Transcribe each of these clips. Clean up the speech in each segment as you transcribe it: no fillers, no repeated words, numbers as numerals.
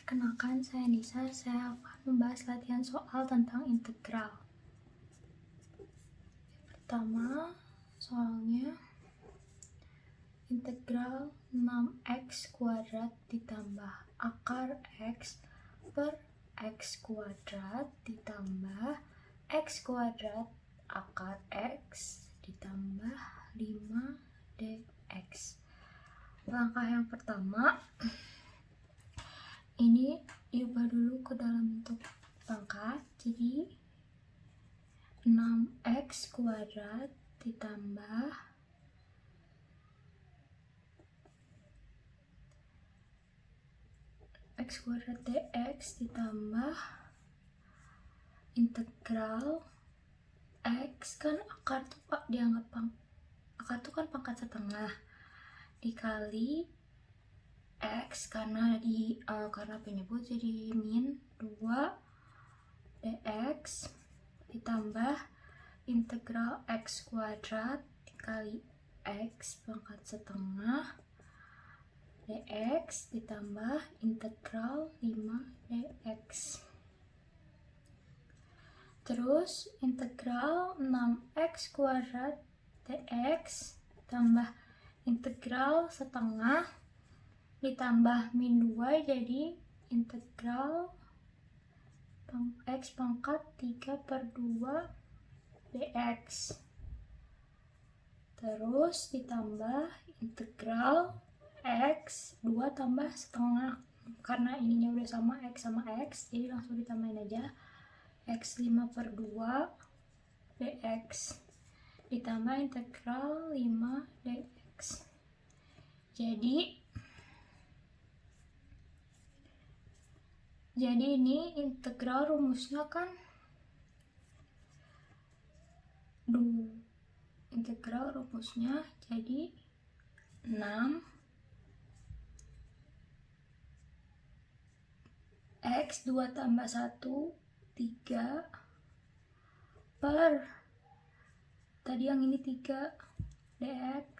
Perkenalkan, saya Nisa. Saya akan membahas latihan soal tentang integral. Pertama, soalnya integral 6x kuadrat ditambah akar x per x kuadrat ditambah x kuadrat akar x ditambah 5 dx. Langkah yang pertama, ini diubah dulu ke dalam bentuk pangkat, jadi 6x kuadrat ditambah x kuadrat dx ditambah integral x, kan akar tuh dianggap akar tuh kan pangkat setengah, dikali x karena penyebut jadi min 2 dx ditambah integral x kuadrat dikali x pangkat setengah dx ditambah integral 5 dx. Terus integral 6x kuadrat dx tambah integral setengah ditambah min 2 jadi integral x pangkat 3/2 dx. Terus ditambah integral x 2 tambah setengah, karena ininya udah sama x jadi langsung ditambahin aja x 5/2 dx ditambah integral 5 dx. Jadi ini integral rumusnya kan integral rumusnya jadi 6 x 2 tambah 1 3 per tadi yang ini 3 dx.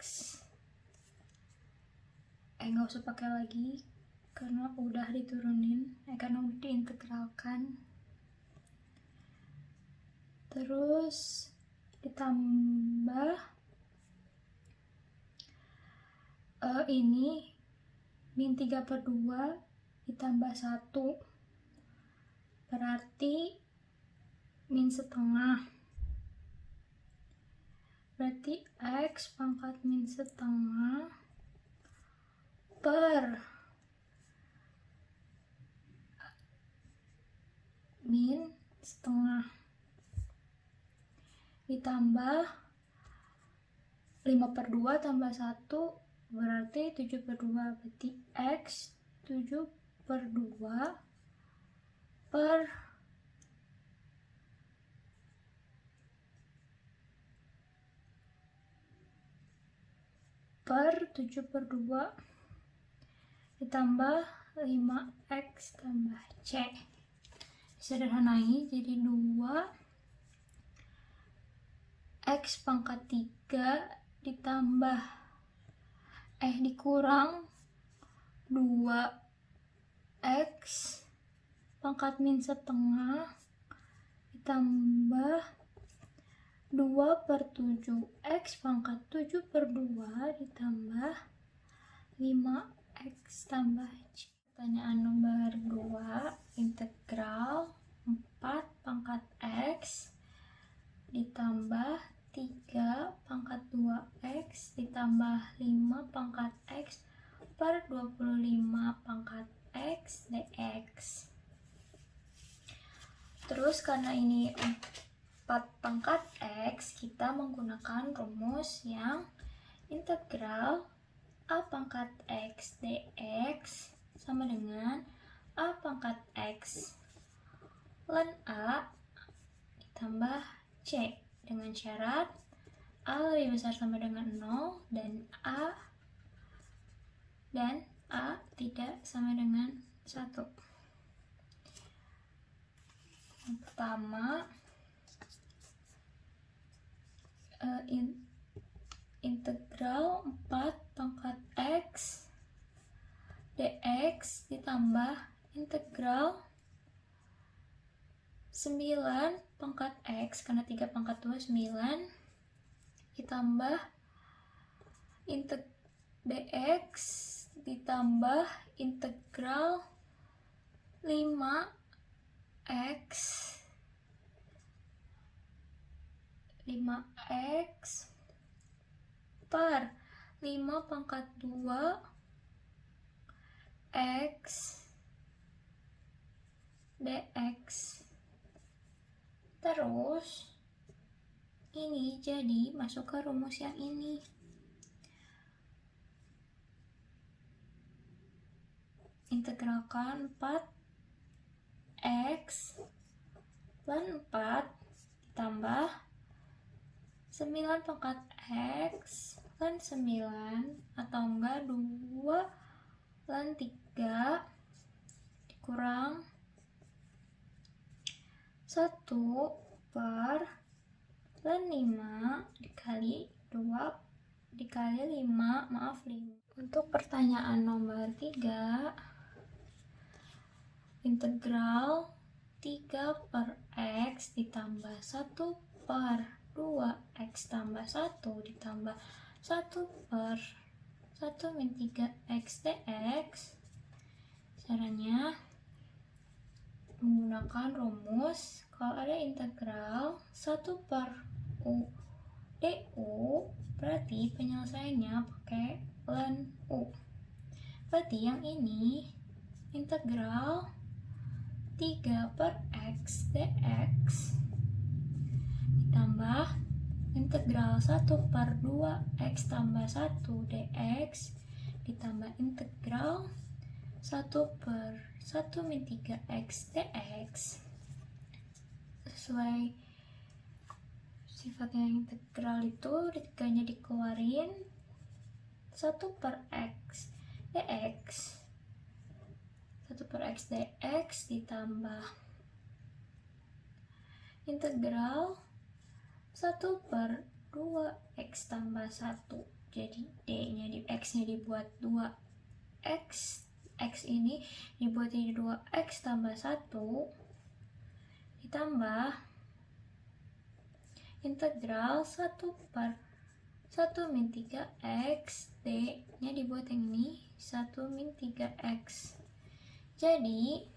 Nggak usah pakai lagi karena udah diturunin, karena udah diintegralkan. Terus ditambah ini min 3/2 ditambah 1 berarti min setengah, berarti x pangkat min setengah per min setengah ditambah 5/2 tambah 1 berarti 7/2, berarti x 7/2 per 7/2 ditambah 5x tambah c. Sederhanai jadi 2 x pangkat 3 ditambah dikurang 2 x pangkat min setengah ditambah 2/7 x pangkat 7/2 ditambah 5x tambah c. Pertanyaan nomor 2, integral 4 pangkat x ditambah 3 pangkat 2x ditambah 5 pangkat x per 25 pangkat x dx. Terus karena ini 4 pangkat x, kita menggunakan rumus yang integral a pangkat x dx sama dengan a pangkat x ln a ditambah c, dengan syarat a lebih besar sama dengan 0 dan a tidak sama dengan 1. Yang pertama, integral 4 pangkat x dx ditambah integral 9 pangkat X, karena 3 pangkat 2 9, ditambah dx ditambah integral 5x 5x per 5 pangkat 2 x dx. Terus ini jadi masuk ke rumus yang ini. Integralkan 4x dan 4 ditambah 9 pangkat x dan 9 atau enggak 2 dan 3 dikurang 1 per dan 5 dikali 2 dikali 5, maaf 5. Untuk pertanyaan nomor 3, integral 3 per x ditambah 1 per 2x tambah 1 ditambah 1 per 1 min 3x dx. Caranya menggunakan rumus kalau ada integral 1 per u du, berarti penyelesaiannya pakai ln u. Berarti yang ini integral 3 per x dx ditambah integral 1 per 2x tambah 1 dx ditambah integral 1 per 1 min 3x dx. Sesuai sifatnya integral itu, tiganya dikeluarin, 1 per x dx 1 per x dx ditambah integral 1 per 2x tambah 1. Jadi x-nya dibuat 2x, x ini dibuat jadi 2x tambah 1 ditambah integral 1 per 1 min 3x, d-nya dibuat yang ini 1 min 3x. Jadi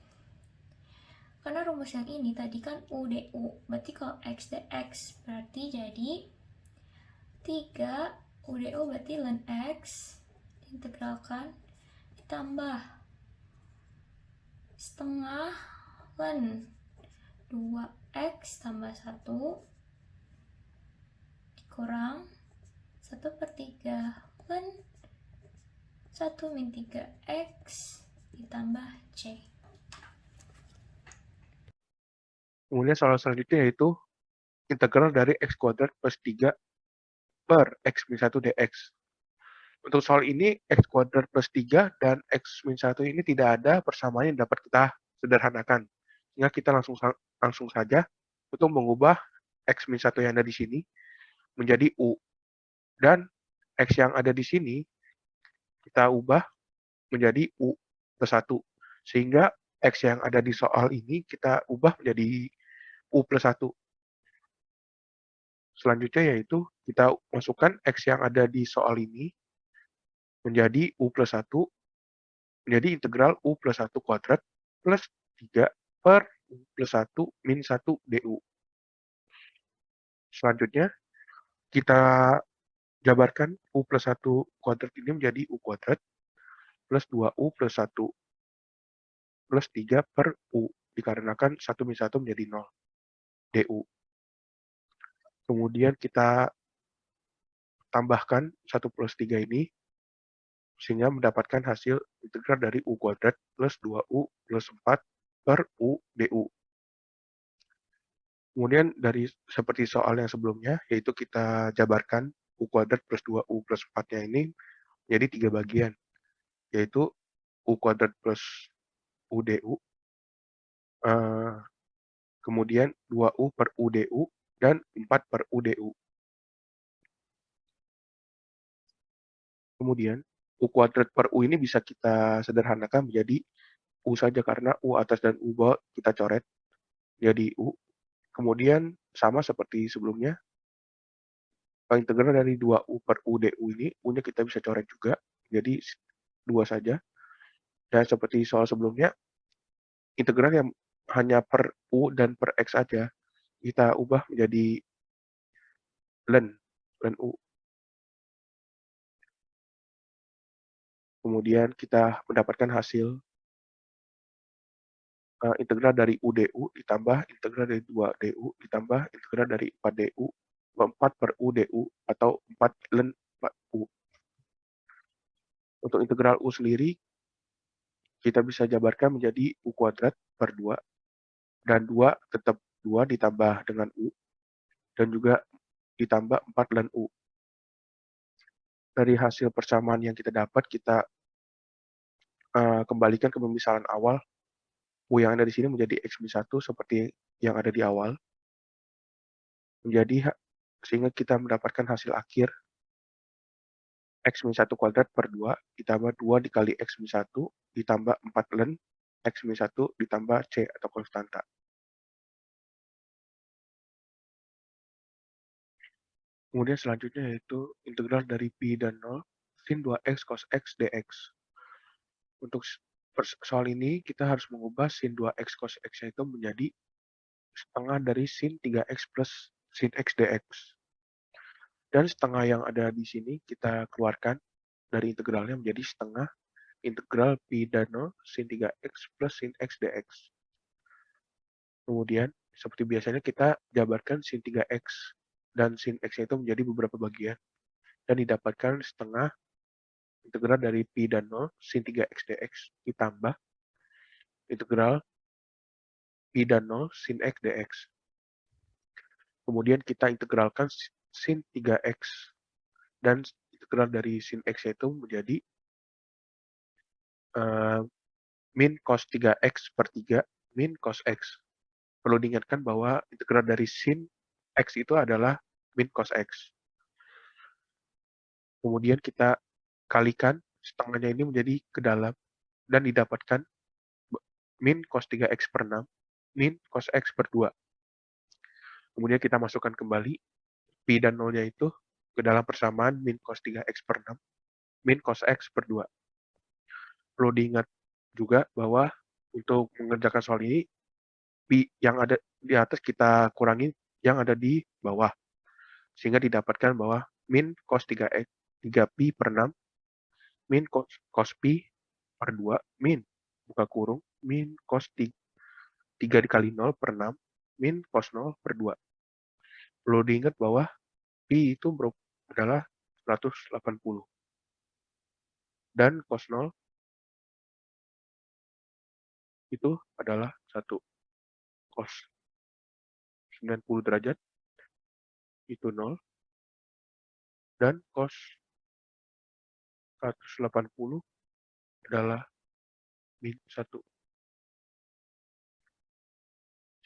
karena rumus yang ini tadi kan u du, berarti kalau x dx berarti jadi 3 u du berarti ln x diintegralkan ditambah setengah ln 2x tambah 1 dikurang 1 per 3 ln 1 min 3x ditambah c. Kemudian soal selanjutnya yaitu integral dari x kuadrat plus 3 per x min 1 dx. Untuk soal ini, x kuadrat plus 3 dan x min 1 ini tidak ada persamaan yang dapat kita sederhanakan. Sehingga kita langsung saja untuk mengubah x min 1 yang ada di sini menjadi u. Dan x yang ada di sini kita ubah menjadi u plus 1. Sehingga x yang ada di soal ini kita ubah menjadi u plus 1. Selanjutnya yaitu kita masukkan x yang ada di soal ini menjadi u plus 1 menjadi integral u plus 1 kuadrat plus 3 per u plus 1 min 1 du. Selanjutnya kita jabarkan u plus 1 kuadrat ini menjadi u kuadrat plus 2u plus 1 plus 3 per u dikarenakan 1 min 1 menjadi 0 du. Kemudian kita tambahkan 1 plus 3 ini sehingga mendapatkan hasil integral dari u kuadrat plus 2u plus 4 per u du. Kemudian dari seperti soal yang sebelumnya, yaitu kita jabarkan u kuadrat plus 2u plus 4-nya ini menjadi 3 bagian, yaitu u kuadrat plus u du, kemudian 2u per u du, dan 4 per u du. Kemudian, u kuadrat per u ini bisa kita sederhanakan menjadi U saja karena U atas dan U bawah kita coret jadi U. Kemudian sama seperti sebelumnya, integral dari 2U per U DU ini, U-nya kita bisa coret juga, jadi 2 saja. Dan seperti soal sebelumnya, integral yang hanya per U dan per X saja, kita ubah menjadi ln U. Kemudian kita mendapatkan hasil integral dari U DU ditambah integral dari 2 DU ditambah integral dari 4 DU 4 per U DU atau 4 ln 4 U. Untuk integral U sendiri, kita bisa jabarkan menjadi U kuadrat per 2, dan 2 tetap 2 ditambah dengan U, dan juga ditambah 4 ln U. Dari hasil persamaan yang kita dapat, kita kembalikan ke pemisalan awal. U yang ada di sini menjadi X-1 seperti yang ada di awal. Sehingga kita mendapatkan hasil akhir X-1 kuadrat per 2 ditambah 2 dikali X-1 ditambah 4 ln X-1 ditambah C atau konstanta. Kemudian selanjutnya yaitu integral dari pi dan 0 sin 2x cos x dx. Untuk soal ini kita harus mengubah sin 2x cos x itu menjadi setengah dari sin 3x plus sin x dx. Dan setengah yang ada di sini kita keluarkan dari integralnya menjadi setengah integral pi dan 0 sin 3x plus sin x dx. Kemudian, seperti biasanya kita jabarkan sin 3x dan sin x itu menjadi beberapa bagian. Dan didapatkan setengah integral dari pi dan 0 sin 3x dx ditambah integral pi dan 0 sin x dx. Kemudian kita integralkan sin 3x dan integral dari sin x itu menjadi min cos 3x per 3 min cos x. Perlu diingatkan bahwa integral dari sin x itu adalah min cos x. Kemudian kita kalikan setengahnya ini menjadi ke dalam dan didapatkan min cos 3x per 6 min cos x per 2. Kemudian kita masukkan kembali pi dan 0-nya itu ke dalam persamaan min cos 3x per 6 min cos x per 2. Perlu diingat juga bahwa untuk mengerjakan soal ini, pi yang ada di atas kita kurangi yang ada di bawah. Sehingga didapatkan bahwa min cos 3x 3pi per 6 min cos pi per 2 min buka kurung min cos 3 dikali 0 per 6 min cos 0 per 2. Perlu diingat bahwa pi itu adalah 180 dan cos 0 itu adalah 1. Cos 90 derajat itu 0 dan cos 180 adalah min 1.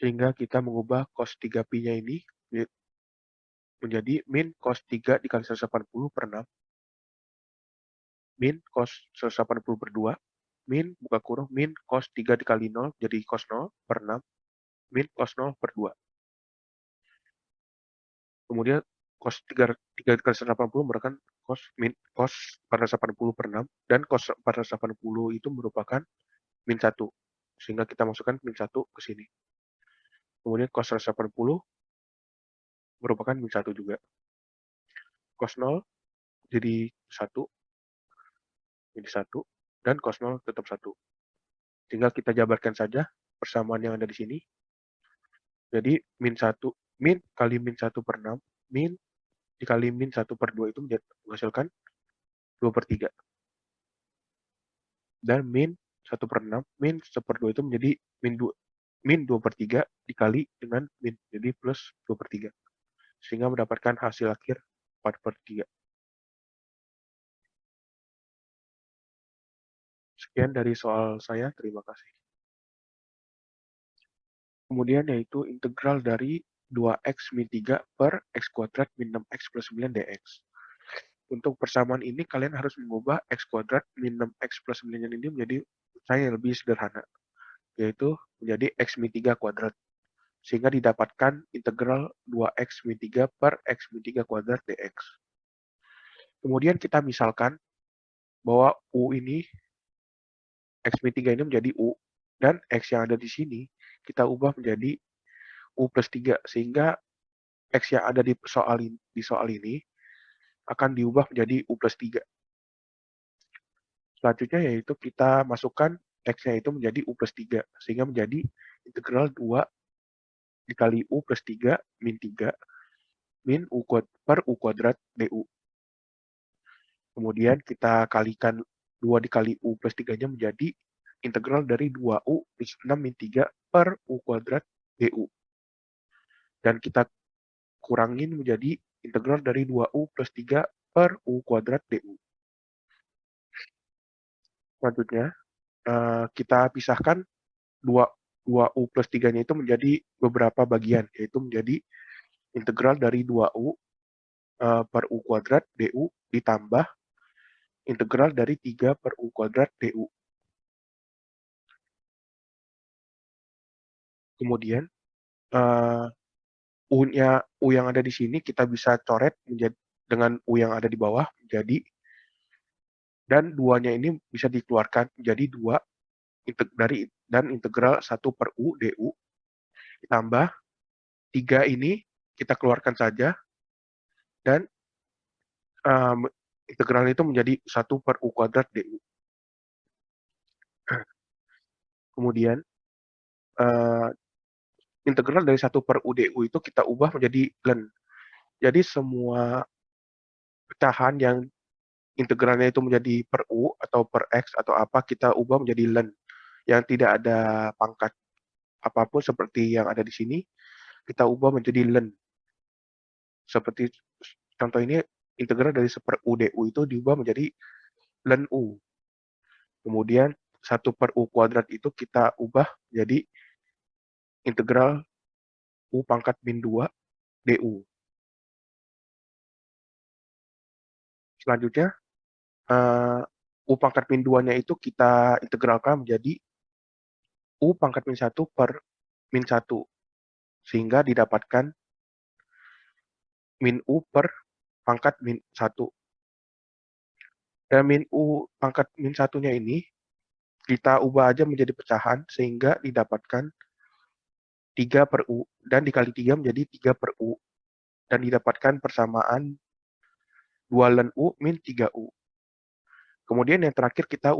Sehingga kita mengubah cos 3pi-nya ini menjadi min cos 3 dikali 180 per 6 min cos 180 per 2 min buka kurung min cos 3 dikali 0 jadi cos 0 per 6 min cos 0 per 2. Kemudian cos 3 dikali 180 merupakan cos 480 per 6 dan cos 480 itu merupakan min 1. Sehingga kita masukkan min 1 ke sini. Kemudian cos 180 merupakan min 1 juga. Cos 0 jadi 1 dan cos 0 tetap 1. Tinggal kita jabarkan saja persamaan yang ada di sini. Jadi min kali min 1 per 6 min dikali min 1 per 2 itu menghasilkan 2 per 3. Dan min 1 per 6 min 1 per 2 itu menjadi min 2 per 3 dikali dengan min. Jadi plus 2 per 3. Sehingga mendapatkan hasil akhir 4 per 3. Sekian dari soal saya, terima kasih. Kemudian yaitu integral dari 2x min 3 per x kuadrat min 6x plus 9 dx. Untuk persamaan ini kalian harus mengubah x kuadrat min 6x plus 9 ini menjadi cara yang lebih sederhana, yaitu menjadi X min 3 kuadrat. Sehingga didapatkan integral 2X min 3 per X min 3 kuadrat dx. Kemudian kita misalkan bahwa U ini, X min 3 ini menjadi U, dan X yang ada di sini kita ubah menjadi U plus 3, sehingga X yang ada di soal ini akan diubah menjadi U plus 3. Selanjutnya yaitu kita masukkan X-nya itu menjadi U plus 3, sehingga menjadi integral 2 dikali U plus 3 min 3 min U per U kuadrat du. Kemudian kita kalikan 2 dikali U plus 3-nya menjadi integral dari 2U plus 6 min 3 per U kuadrat du. Dan kita kurangin menjadi integral dari 2U plus 3 per U kuadrat du. Selanjutnya, kita pisahkan 2U plus 3-nya itu menjadi beberapa bagian, yaitu menjadi integral dari 2U per U kuadrat du ditambah integral dari 3 per U kuadrat du. Kemudian, U yang ada di sini kita bisa coret menjadi dengan U yang ada di bawah menjadi, dan 2-nya ini bisa dikeluarkan menjadi 2 dan integral 1 per U du ditambah 3 ini kita keluarkan saja, dan integral itu menjadi 1 per U kuadrat du. Kemudian, integral dari 1 per U du itu kita ubah menjadi ln. Jadi semua pecahan yang integralnya itu menjadi per U atau per X atau apa, kita ubah menjadi ln yang tidak ada pangkat apapun seperti yang ada di sini, kita ubah menjadi ln. Seperti contoh ini, integral dari 1 per U du itu diubah menjadi ln U. Kemudian 1 per U kuadrat itu kita ubah jadi integral U pangkat min 2 du. Selanjutnya, U pangkat min 2-nya itu kita integralkan menjadi U pangkat min 1 per min 1. Sehingga didapatkan min U per pangkat min 1. Dan min U pangkat min 1-nya ini kita ubah aja menjadi pecahan sehingga didapatkan 3 per U, dan dikali 3 menjadi 3 per U. Dan didapatkan persamaan 2 ln U min 3U. Kemudian yang terakhir kita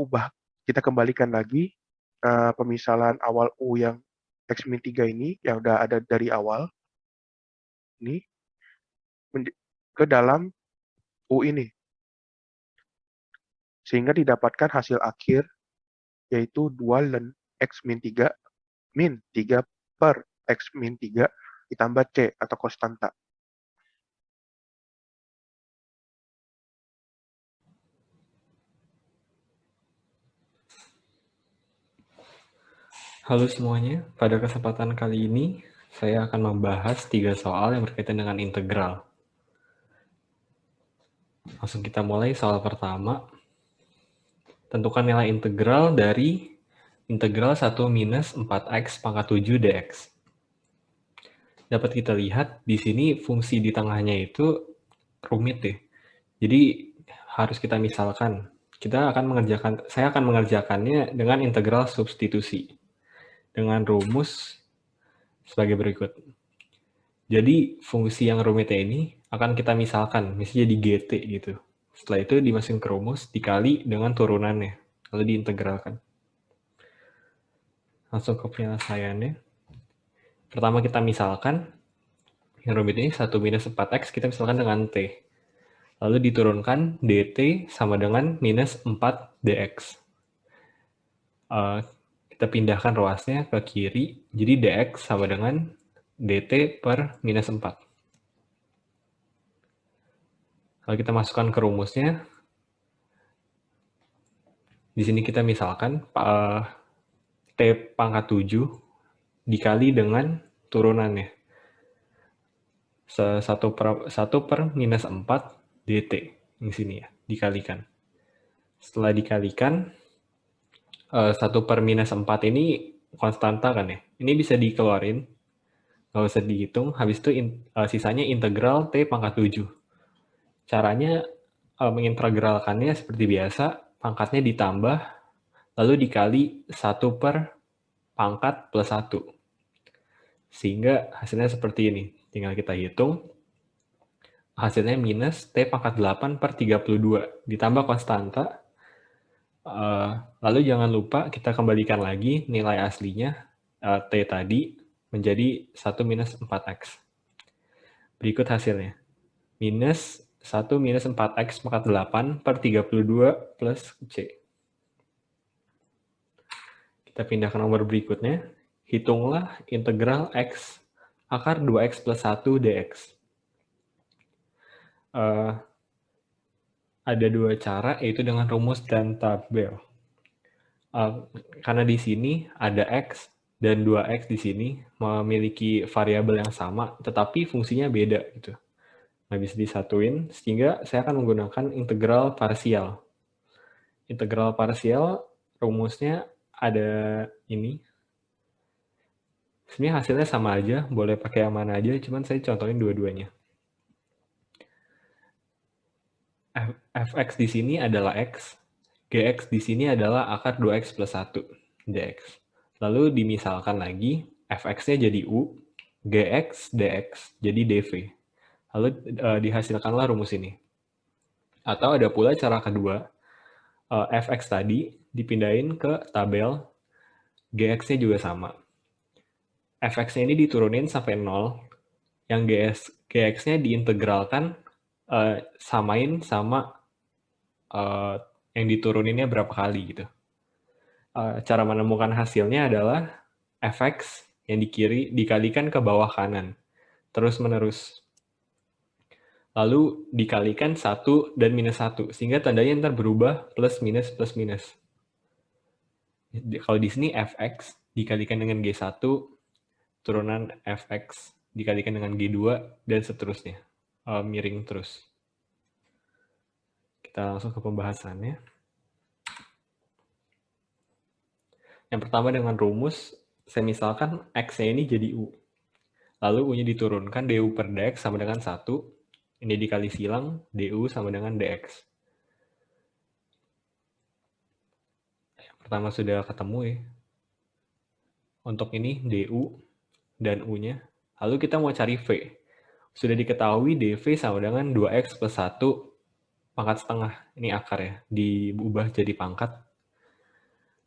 kembalikan lagi pemisalan awal U yang X min 3 ini, yang udah ada dari awal, ini ke dalam U ini. Sehingga didapatkan hasil akhir, yaitu 2 ln X min 3 min 3 per X min 3 ditambah C atau konstanta. Halo semuanya, pada kesempatan kali ini saya akan membahas 3 soal yang berkaitan dengan integral. Langsung kita mulai soal pertama. Tentukan nilai integral dari integral 1 minus 4x pangkat 7 dx. Dapat kita lihat di sini fungsi di tengahnya itu rumit deh. Jadi harus kita misalkan. Saya akan mengerjakannya dengan integral substitusi dengan rumus sebagai berikut. Jadi fungsi yang rumitnya ini akan kita misalkan, misalnya di GT gitu. Setelah itu dimasukin ke rumus, dikali dengan turunannya, lalu diintegralkan. Langsung ke penyelesaiannya. Pertama kita misalkan, yang rumit ini 1 minus 4x kita misalkan dengan T. Lalu diturunkan dt sama dengan minus 4 dx. Kita pindahkan ruasnya ke kiri, jadi dx sama dengan dt per minus 4. Kalau kita masukkan ke rumusnya, di sini kita misalkan T pangkat 7 dikali dengan turunannya. 1 per minus 4 dt. Di sini ya, dikalikan. Setelah dikalikan, 1 per minus 4 ini konstanta kan ya. Ini bisa dikeluarin, nggak usah dihitung. Habis itu sisanya integral T pangkat 7. Caranya mengintegralkannya seperti biasa, pangkatnya ditambah, lalu dikali 1 per pangkat plus 1. Sehingga hasilnya seperti ini. Tinggal kita hitung. Hasilnya minus T pangkat 8 per 32. Ditambah konstanta. Lalu jangan lupa kita kembalikan lagi nilai aslinya, T tadi, menjadi 1 minus 4X. Berikut hasilnya. Minus 1 minus 4X pangkat 8 per 32 plus C. Kita pindah ke nomor berikutnya. Hitunglah integral X akar 2X plus 1 dx. Ada dua cara, yaitu dengan rumus dan tabel. Karena di sini ada X dan 2X di sini memiliki variabel yang sama, tetapi fungsinya beda gitu. Nggak bisa disatuin, sehingga saya akan menggunakan integral parsial. Integral parsial rumusnya ada ini. Sebenarnya hasilnya sama aja, boleh pakai yang mana aja, cuman saya contohin dua-duanya. Fx di sini adalah X, Gx di sini adalah akar 2X plus 1 dx. Lalu dimisalkan lagi, Fx-nya jadi U, Gx dx jadi dv. Lalu dihasilkanlah rumus ini. Atau ada pula cara kedua, Fx tadi dipindahin ke tabel, Gx-nya juga sama. Fx-nya ini diturunin sampai 0, yang Gx-nya diintegralkan samain sama yang dituruninnya berapa kali gitu. Cara menemukan hasilnya adalah Fx yang di kiri dikalikan ke bawah kanan, terus-menerus. Lalu dikalikan 1 dan minus 1, sehingga tandanya ntar berubah plus minus plus minus. Kalau di sini Fx dikalikan dengan G1, turunan Fx dikalikan dengan G2, dan seterusnya. Miring terus. Kita langsung ke pembahasannya. Yang pertama dengan rumus, saya misalkan X-nya ini jadi U. Lalu U-nya diturunkan, du per dx sama dengan 1. Ini dikali silang, du sama dengan dx. Yang pertama sudah ketemu ya. Untuk ini du dan U-nya. Lalu kita mau cari V. Sudah diketahui dv sama dengan 2x plus 1 pangkat setengah. Ini akar ya, diubah jadi pangkat.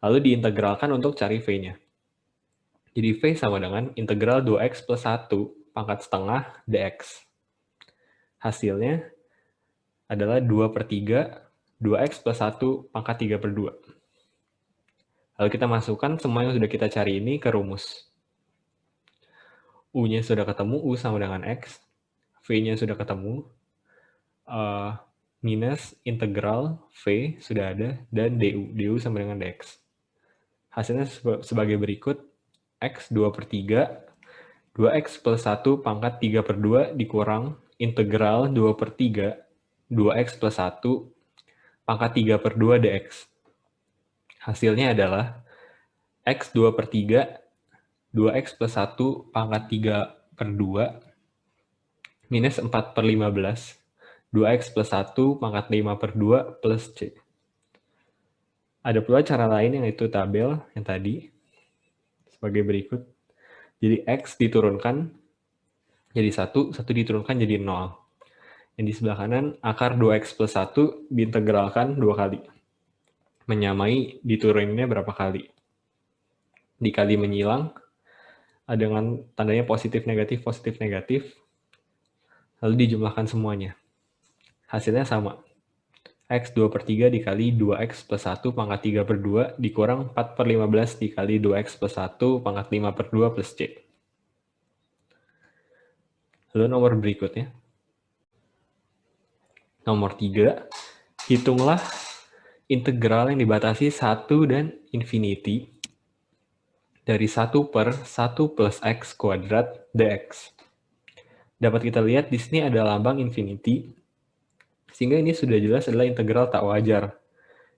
Lalu diintegralkan untuk cari V-nya. Jadi V sama dengan integral 2x plus 1 pangkat setengah dx. Hasilnya adalah 2 per 3, 2x plus 1 pangkat 3 per 2. Lalu kita masukkan semua yang sudah kita cari ini ke rumus. U-nya sudah ketemu, U sama dengan X. V-nya sudah ketemu. Minus integral V sudah ada, dan du sama dengan dx. Hasilnya sebagai berikut. X 2 per 3, 2x plus 1 pangkat 3 per 2 dikurang integral 2 per 3, 2x plus 1 pangkat 3 per 2 dx. Hasilnya adalah x 2 per 3, 2x plus 1 pangkat 3 per 2, minus 4 per 15, 2x plus 1 pangkat 5 per 2 plus c. Ada pula cara lain, yang itu tabel yang tadi, sebagai berikut. Jadi x diturunkan jadi 1, 1 diturunkan jadi 0. Yang di sebelah kanan, akar 2x plus 1 diintegralkan 2 kali. Menyamai dituruninnya berapa kali. Dikali menyilang, dengan tandanya positif, negatif, lalu dijumlahkan semuanya. Hasilnya sama. X 2 per 3 dikali 2x plus 1 pangkat 3 per 2 dikurang 4 per 15 dikali 2x plus 1 pangkat 5 per 2 plus c. Lalu nomor berikutnya. Nomor 3, hitunglah integral yang dibatasi 1 dan infinity dari 1 per 1 plus x kuadrat dx. Dapat kita lihat di sini ada lambang infinity, sehingga ini sudah jelas adalah integral tak wajar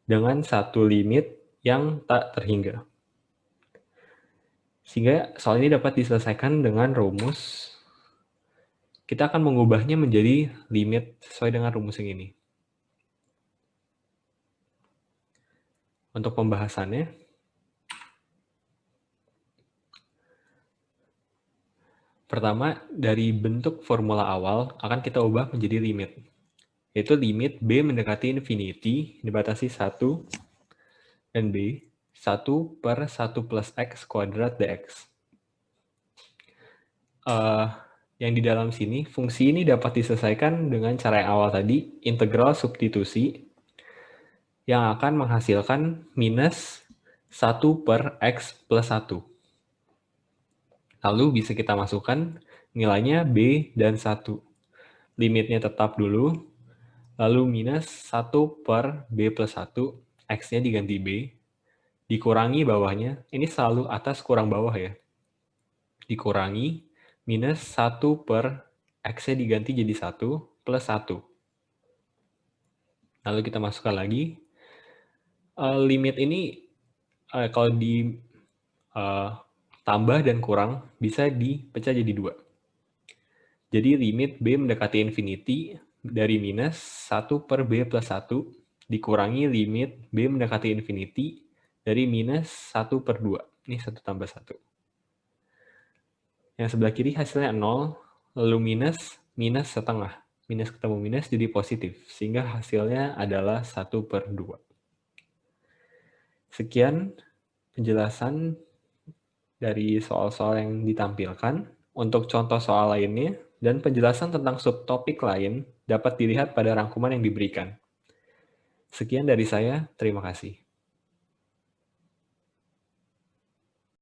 dengan satu limit yang tak terhingga. Sehingga soal ini dapat diselesaikan dengan rumus. Kita akan mengubahnya menjadi limit sesuai dengan rumus yang ini. Untuk pembahasannya, pertama, dari bentuk formula awal akan kita ubah menjadi limit. Yaitu limit B mendekati infinity dibatasi 1 dan B 1 per 1 plus X kuadrat dx. Yang di dalam sini, fungsi ini dapat diselesaikan dengan cara yang awal tadi, integral substitusi, yang akan menghasilkan minus 1 per X plus 1. Lalu bisa kita masukkan nilainya B dan 1. Limitnya tetap dulu, lalu minus 1 per B plus 1, X-nya diganti B, dikurangi bawahnya, ini selalu atas kurang bawah ya, dikurangi minus 1 per X-nya diganti jadi 1 plus 1. Lalu kita masukkan lagi, limit ini kalau di tambah dan kurang bisa dipecah jadi 2. Jadi limit B mendekati infinity dari minus 1 per B plus 1 dikurangi limit B mendekati infinity dari minus 1 per 2. Ini 1 tambah 1. Yang sebelah kiri hasilnya 0, lalu minus setengah. Minus ketemu minus jadi positif, sehingga hasilnya adalah 1 per 2. Sekian penjelasan dari soal-soal yang ditampilkan. Untuk contoh soal lainnya dan penjelasan tentang subtopik lain dapat dilihat pada rangkuman yang diberikan. Sekian dari saya, terima kasih.